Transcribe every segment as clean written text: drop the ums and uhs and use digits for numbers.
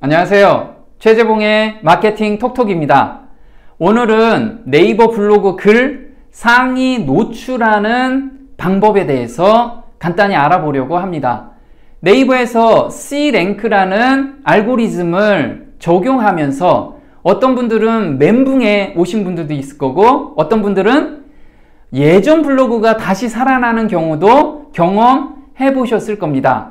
안녕하세요. 최재봉의 마케팅 톡톡입니다. 오늘은 네이버 블로그 글 상위 노출하는 방법에 대해서 간단히 알아보려고 합니다. 네이버에서 C랭크라는 알고리즘을 적용하면서 어떤 분들은 멘붕에 오신 분들도 있을 거고, 어떤 분들은 예전 블로그가 다시 살아나는 경우도 경험해 보셨을 겁니다.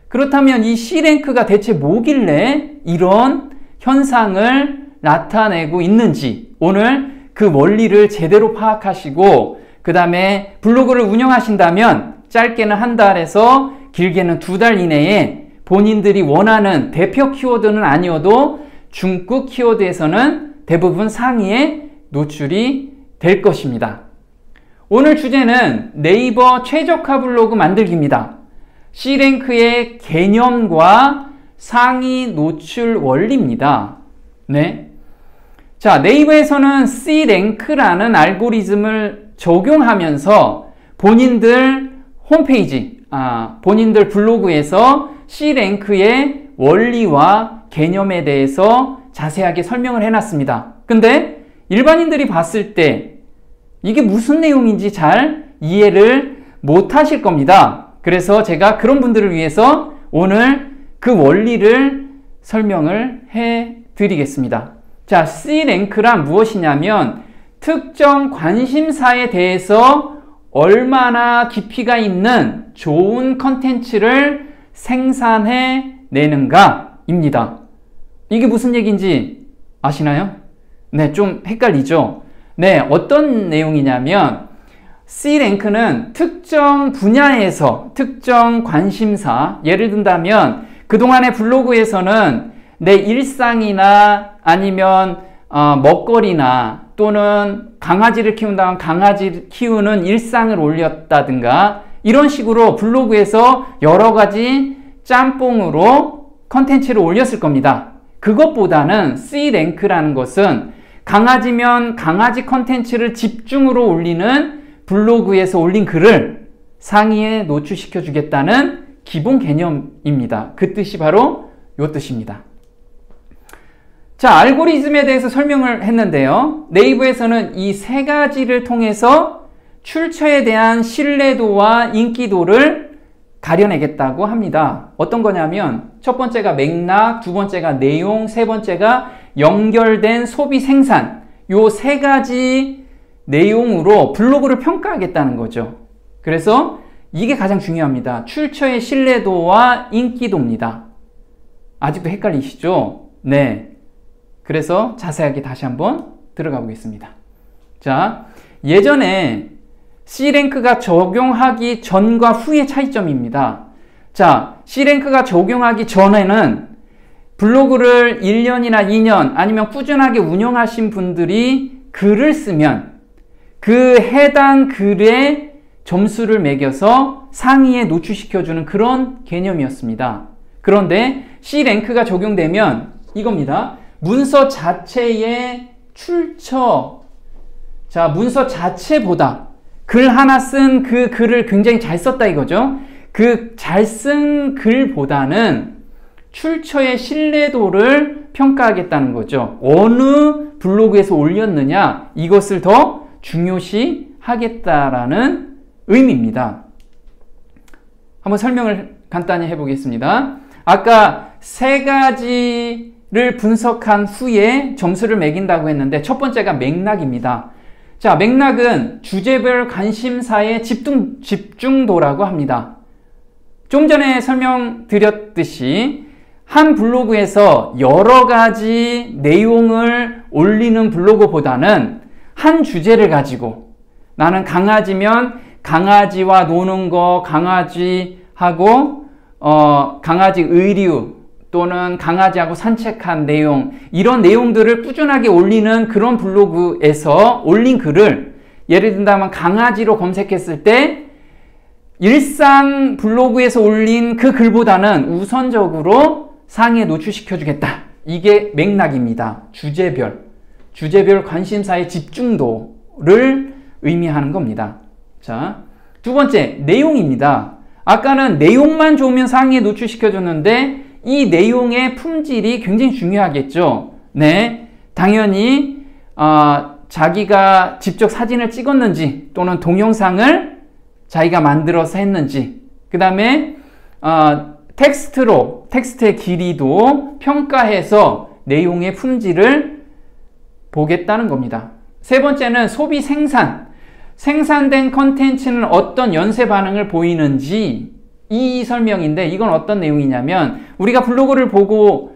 그렇다면 이 C랭크가 대체 뭐길래 이런 현상을 나타내고 있는지, 오늘 그 원리를 제대로 파악하시고 그 다음에 블로그를 운영하신다면 짧게는 한 달에서 길게는 2달 이내에 본인들이 원하는 대표 키워드는 아니어도 중급 키워드에서는 대부분 상위에 노출이 될 것입니다. 오늘 주제는 네이버 최적화 블로그 만들기입니다. C랭크의 개념과 상위 노출 원리입니다. 네. 자, 네이버에서는 C랭크라는 알고리즘을 적용하면서 본인들 홈페이지, 본인들 블로그에서 C랭크의 원리와 개념에 대해서 자세하게 설명을 해놨습니다. 근데 일반인들이 봤을 때 이게 무슨 내용인지 잘 이해를 못 하실 겁니다. 그래서 제가 그런 분들을 위해서 오늘 그 원리를 설명을 해 드리겠습니다. 자, C랭크란 무엇이냐면 특정 관심사에 대해서 얼마나 깊이가 있는 좋은 컨텐츠를 생산해 내는가 입니다. 이게 무슨 얘기인지 아시나요? 네, 좀 헷갈리죠? 네, 어떤 내용이냐면 C랭크는 특정 분야에서 특정 관심사, 예를 든다면 그동안의 블로그에서는 내 일상이나 아니면 먹거리나 또는 강아지를 키운다면 강아지 키우는 일상을 올렸다든가 이런 식으로 블로그에서 여러 가지 짬뽕으로 컨텐츠를 올렸을 겁니다. 그것보다는 C랭크라는 것은 강아지면 강아지 컨텐츠를 집중으로 올리는 블로그에서 올린 글을 상위에 노출시켜 주겠다는 기본 개념입니다. 그 뜻이 바로 이 뜻입니다. 자, 알고리즘에 대해서 설명을 했는데요. 네이버에서는 이 세 가지를 통해서 출처에 대한 신뢰도와 인기도를 가려내겠다고 합니다. 어떤 거냐면 첫 번째가 맥락, 두 번째가 내용, 세 번째가 연결된 소비 생산, 요 세 가지 내용으로 블로그를 평가하겠다는 거죠. 그래서 이게 가장 중요합니다. 출처의 신뢰도와 인기도입니다. 아직도 헷갈리시죠? 네. 그래서 자세하게 다시 한번 들어가 보겠습니다. 자, 예전에 C랭크가 적용하기 전과 후의 차이점입니다. 자, C랭크가 적용하기 전에는 블로그를 1년이나 2년 아니면 꾸준하게 운영하신 분들이 글을 쓰면 그 해당 글에 점수를 매겨서 상위에 노출시켜주는 그런 개념이었습니다. 그런데 C랭크가 적용되면 이겁니다. 문서 자체의 출처. 자, 문서 자체보다 글 하나 쓴 그 글을 굉장히 잘 썼다 이거죠. 그 잘 쓴 글보다는 출처의 신뢰도를 평가하겠다는 거죠. 어느 블로그에서 올렸느냐, 이것을 더 중요시 하겠다라는 의미입니다. 한번 설명을 간단히 해보겠습니다. 아까 세 가지를 분석한 후에 점수를 매긴다고 했는데 첫 번째가 맥락입니다. 자, 맥락은 주제별 관심사의 집중도라고 합니다. 좀 전에 설명드렸듯이 한 블로그에서 여러 가지 내용을 올리는 블로그보다는 한 주제를 가지고 나는 강아지면 강아지와 노는 거, 강아지하고 강아지 의류 또는 강아지하고 산책한 내용, 이런 내용들을 꾸준하게 올리는 그런 블로그에서 올린 글을 예를 든다면 강아지로 검색했을 때 일상 블로그에서 올린 그 글보다는 우선적으로 상위에 노출시켜 주겠다. 이게 맥락입니다. 주제별 관심사의 집중도를 의미하는 겁니다. 자, 두 번째, 내용입니다. 아까는 내용만 좋으면 상위에 노출시켜 줬는데 이 내용의 품질이 굉장히 중요하겠죠. 네, 당연히 자기가 직접 사진을 찍었는지 또는 동영상을 자기가 만들어서 했는지, 그 다음에 텍스트의 길이도 평가해서 내용의 품질을 보겠다는 겁니다. 세 번째는 소비 생산된 컨텐츠는 어떤 연쇄 반응을 보이는지, 이 설명인데 이건 어떤 내용이냐면, 우리가 블로그를 보고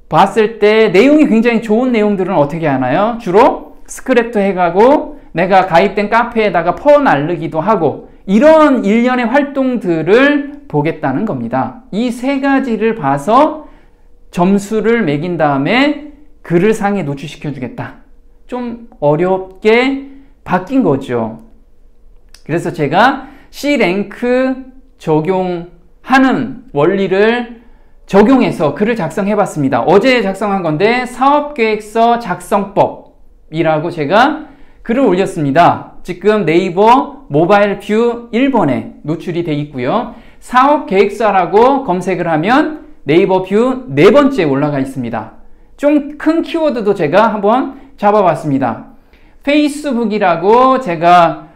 봤을 때 내용이 굉장히 좋은 내용들은 어떻게 하나요? 주로 스크랩도 해가고 내가 가입된 카페에다가 퍼날르기도 하고, 이런 일련의 활동들을 보겠다는 겁니다. 이 세 가지를 봐서 점수를 매긴 다음에 글을 상에 노출시켜 주겠다. 좀 어렵게 바뀐 거죠. 그래서 제가 C랭크 적용하는 원리를 적용해서 글을 작성해 봤습니다. 어제 작성한 건데 사업계획서 작성법이라고 제가 글을 올렸습니다. 지금 네이버 모바일 뷰 1번에 노출이 되어 있고요. 사업계획서라고 검색을 하면 네이버 뷰 4번째에 올라가 있습니다. 좀 큰 키워드도 제가 한번 잡아봤습니다. 페이스북이라고 제가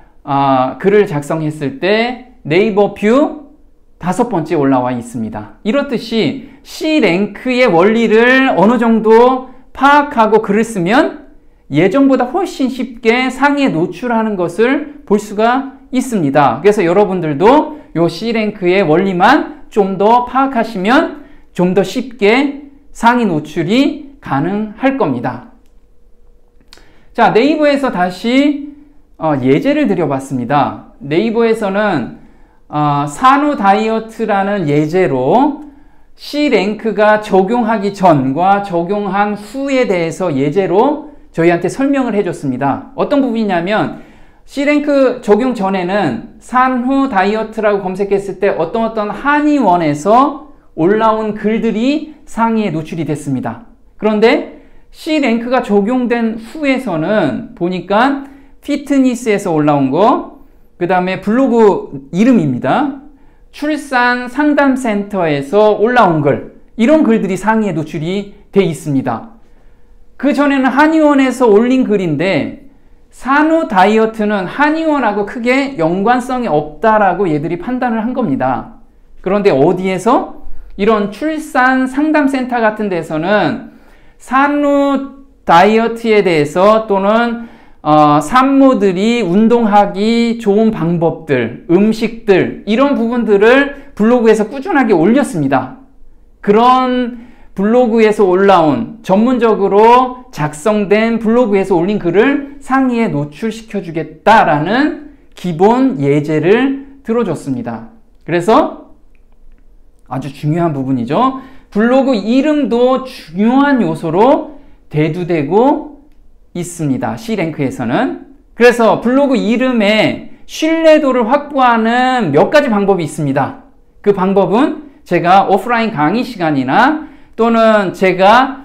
글을 작성했을 때 네이버 뷰 5번째에 올라와 있습니다. 이렇듯이 C랭크의 원리를 어느 정도 파악하고 글을 쓰면 예전보다 훨씬 쉽게 상위에 노출하는 것을 볼 수가 있습니다. 그래서 여러분들도 요 C랭크의 원리만 좀 더 파악하시면 좀 더 쉽게 상위 노출이 가능할 겁니다. 자, 네이버에서 다시 예제를 드려봤습니다. 네이버에서는 산후 다이어트라는 예제로 C랭크가 적용하기 전과 적용한 후에 대해서 예제로 저희한테 설명을 해줬습니다. 어떤 부분이냐면, C랭크 적용 전에는 산후 다이어트라고 검색했을 때 어떤 한의원에서 올라온 글들이 상위에 노출이 됐습니다. 그런데 C랭크가 적용된 후에서는 보니까 피트니스에서 올라온 거, 그 다음에 블로그 이름입니다. 출산 상담센터에서 올라온 글, 이런 글들이 상위에 노출이 돼 있습니다. 그 전에는 한의원에서 올린 글인데 산후 다이어트는 한의원하고 크게 연관성이 없다라고 얘들이 판단을 한 겁니다. 그런데 어디에서? 이런 출산 상담센터 같은 데서는 산후 다이어트에 대해서 또는 산모들이 운동하기 좋은 방법들, 음식들, 이런 부분들을 블로그에서 꾸준하게 올렸습니다. 그런 블로그에서 올라온, 전문적으로 작성된 블로그에서 올린 글을 상위에 노출시켜 주겠다라는 기본 예제를 들어줬습니다. 그래서 아주 중요한 부분이죠. 블로그 이름도 중요한 요소로 대두되고 있습니다. C랭크에서는. 그래서 블로그 이름의 신뢰도를 확보하는 몇 가지 방법이 있습니다. 그 방법은 제가 오프라인 강의 시간이나 또는 제가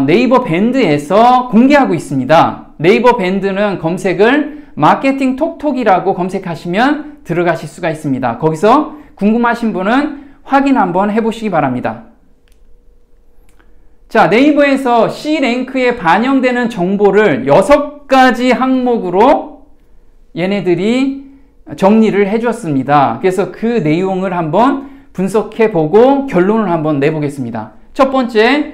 네이버 밴드에서 공개하고 있습니다. 네이버 밴드는 검색을 마케팅 톡톡이라고 검색하시면 들어가실 수가 있습니다. 거기서 궁금하신 분은 확인 한번 해보시기 바랍니다. 자, 네이버에서 C랭크에 반영되는 정보를 6가지 항목으로 얘네들이 정리를 해줬습니다. 그래서 그 내용을 한번 분석해보고 결론을 한번 내보겠습니다. 첫 번째,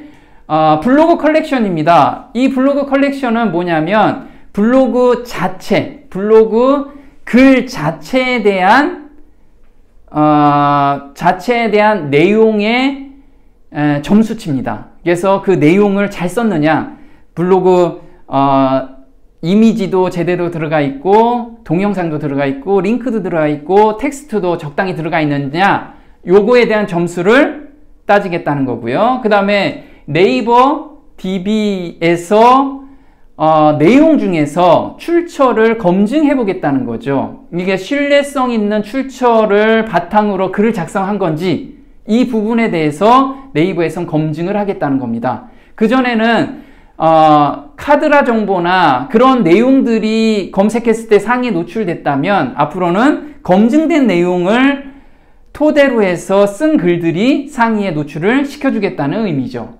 블로그 컬렉션입니다. 이 블로그 컬렉션은 뭐냐면 블로그 자체, 블로그 글 자체에 대한 내용의 점수치입니다. 그래서 그 내용을 잘 썼느냐, 블로그 이미지도 제대로 들어가 있고 동영상도 들어가 있고 링크도 들어가 있고 텍스트도 적당히 들어가 있느냐, 요거에 대한 점수를 따지겠다는 거고요. 그 다음에 네이버 DB에서 내용 중에서 출처를 검증해 보겠다는 거죠. 이게 신뢰성 있는 출처를 바탕으로 글을 작성한 건지, 이 부분에 대해서 네이버에선 검증을 하겠다는 겁니다. 그전에는 카드라 정보나 그런 내용들이 검색했을 때 상위에 노출됐다면 앞으로는 검증된 내용을 토대로 해서 쓴 글들이 상위에 노출을 시켜주겠다는 의미죠.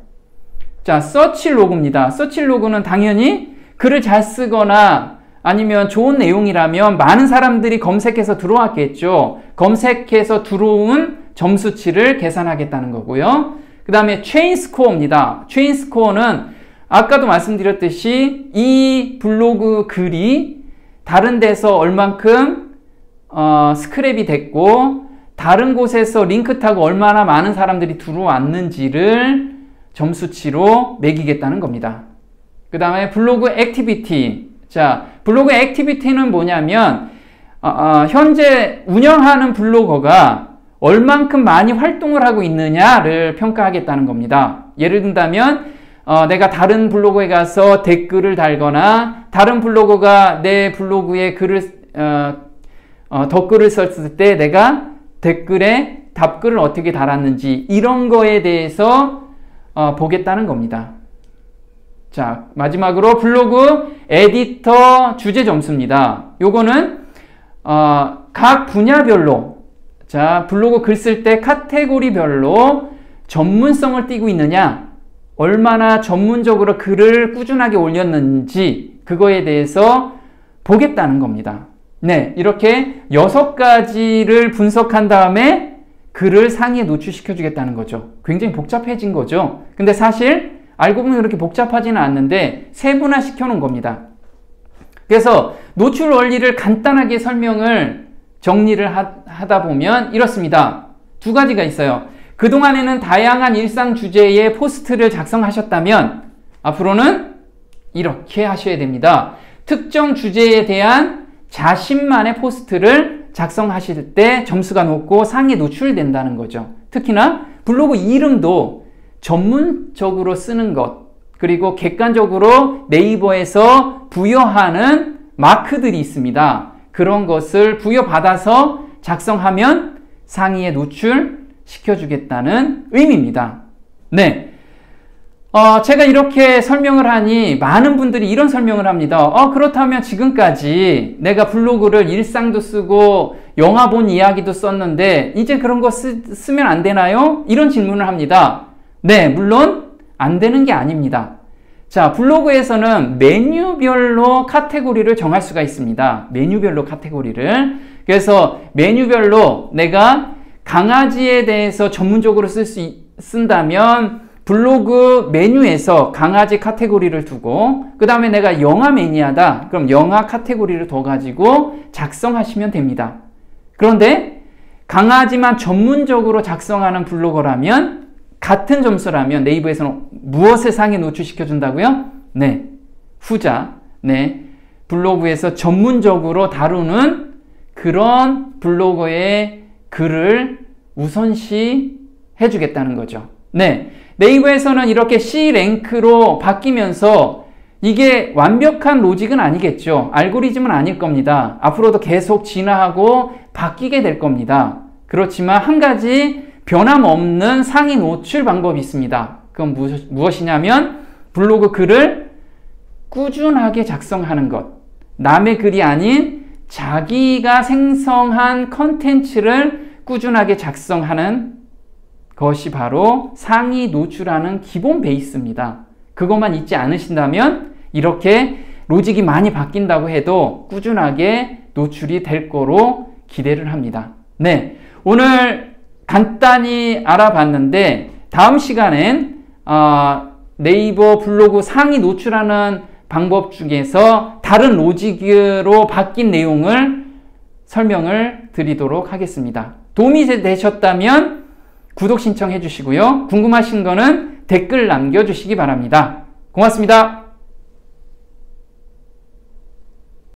자, 서치 로그입니다. 서치 로그는 당연히 글을 잘 쓰거나 아니면 좋은 내용이라면 많은 사람들이 검색해서 들어왔겠죠. 검색해서 들어온 점수치를 계산하겠다는 거고요. 그 다음에 체인 스코어입니다. 체인 스코어는 아까도 말씀드렸듯이 이 블로그 글이 다른 데서 얼만큼 스크랩이 됐고 다른 곳에서 링크 타고 얼마나 많은 사람들이 들어왔는지를 점수치로 매기겠다는 겁니다. 그 다음에 블로그 액티비티. 자, 블로그 액티비티는 뭐냐면 현재 운영하는 블로거가 얼만큼 많이 활동을 하고 있느냐를 평가하겠다는 겁니다. 예를 든다면 내가 다른 블로그에 가서 댓글을 달거나 다른 블로거가 내 블로그에 댓글을 썼을 때 내가 댓글에 답글을 어떻게 달았는지 이런 거에 대해서 보겠다는 겁니다. 자, 마지막으로 블로그 에디터 주제 점수입니다. 요거는 각 분야별로, 자, 블로그 글 쓸 때 카테고리별로 전문성을 띠고 있느냐, 얼마나 전문적으로 글을 꾸준하게 올렸는지 그거에 대해서 보겠다는 겁니다. 네, 이렇게 6가지를 분석한 다음에 글을 상위에 노출시켜 주겠다는 거죠. 굉장히 복잡해진 거죠. 근데 사실 알고 보면 그렇게 복잡하지는 않는데 세분화 시켜 놓은 겁니다. 그래서 노출 원리를 간단하게 설명을 정리를 하다 보면 이렇습니다. 2가지가 있어요. 그동안에는 다양한 일상 주제의 포스트를 작성하셨다면 앞으로는 이렇게 하셔야 됩니다. 특정 주제에 대한 자신만의 포스트를 작성하실 때 점수가 높고 상위에 노출된다는 거죠. 특히나 블로그 이름도 전문적으로 쓰는 것, 그리고 객관적으로 네이버에서 부여하는 마크들이 있습니다. 그런 것을 부여받아서 작성하면 상위에 노출시켜주겠다는 의미입니다. 네. 제가 이렇게 설명을 하니 많은 분들이 이런 설명을 합니다. 그렇다면 지금까지 내가 블로그를 일상도 쓰고 영화 본 이야기도 썼는데 이제 그런 거 쓰면 안 되나요? 이런 질문을 합니다. 네, 물론 안 되는 게 아닙니다. 자, 블로그에서는 메뉴별로 카테고리를 정할 수가 있습니다. 메뉴별로 카테고리를. 그래서 메뉴별로 내가 강아지에 대해서 전문적으로 쓴다면 블로그 메뉴에서 강아지 카테고리를 두고 그 다음에 내가 영화 매니아다. 그럼 영화 카테고리를 더 가지고 작성하시면 됩니다. 그런데 강아지만 전문적으로 작성하는 블로거라면 같은 점수라면 네이버에서는 무엇을 상에 노출시켜 준다고요? 네, 후자. 네, 블로그에서 전문적으로 다루는 그런 블로거의 글을 우선시 해주겠다는 거죠. 네, 네이버에서는 이렇게 C랭크로 바뀌면서 이게 완벽한 로직은 아니겠죠. 알고리즘은 아닐 겁니다. 앞으로도 계속 진화하고 바뀌게 될 겁니다. 그렇지만 한 가지 변함없는 상위 노출 방법이 있습니다. 그건 무엇이냐면 블로그 글을 꾸준하게 작성하는 것. 남의 글이 아닌 자기가 생성한 컨텐츠를 꾸준하게 작성하는 것이 바로 상위 노출하는 기본 베이스입니다. 그것만 잊지 않으신다면 이렇게 로직이 많이 바뀐다고 해도 꾸준하게 노출이 될 거로 기대를 합니다. 네, 오늘 간단히 알아봤는데 다음 시간엔 네이버 블로그 상위 노출하는 방법 중에서 다른 로직으로 바뀐 내용을 설명을 드리도록 하겠습니다. 도움이 되셨다면 구독 신청해 주시고요. 궁금하신 거는 댓글 남겨주시기 바랍니다. 고맙습니다.